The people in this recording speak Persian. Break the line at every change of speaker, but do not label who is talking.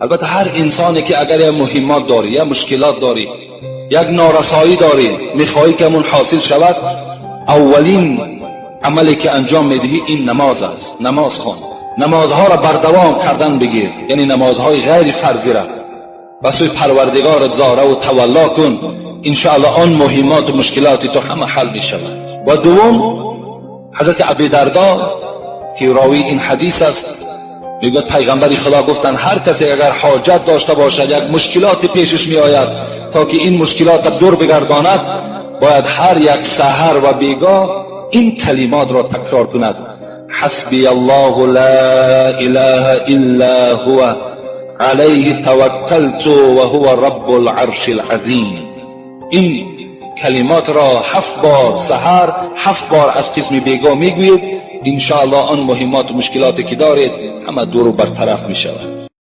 البته هر انسانی که اگر یک مهمات داری، یا مشکلات داری، یک نارسایی داری، میخواهی که همون حاصل شود، اولین عملی که انجام میدهی این نماز است. نماز خوان، نمازها را بردوام کردن بگیر، یعنی نمازهای غیر فرضی را و سوی پروردگارت زاره و تولا کن، انشاءالله آن مهمات و مشکلات تو همه حل می شود. و دوم، حضرت ابی دردا که راوی این حدیث است، میگوید پیغمبر خدا گفتن هر کسی اگر حاجت داشته باشد، یک مشکلات پیشش می آید، تا که این مشکلات دور بگرداند، باید هر یک سحر و بیگاه این کلمات را تکرار کند: حسبی الله لا اله الا هو علیه توکلت و هو رب العرش العظیم. این کلمات را 7 بار سحر، 7 بار از قسم بیگاه میگویید، انشاءالله آن مهمات و مشکلاتی که دارید همه دور و برطرف می شود.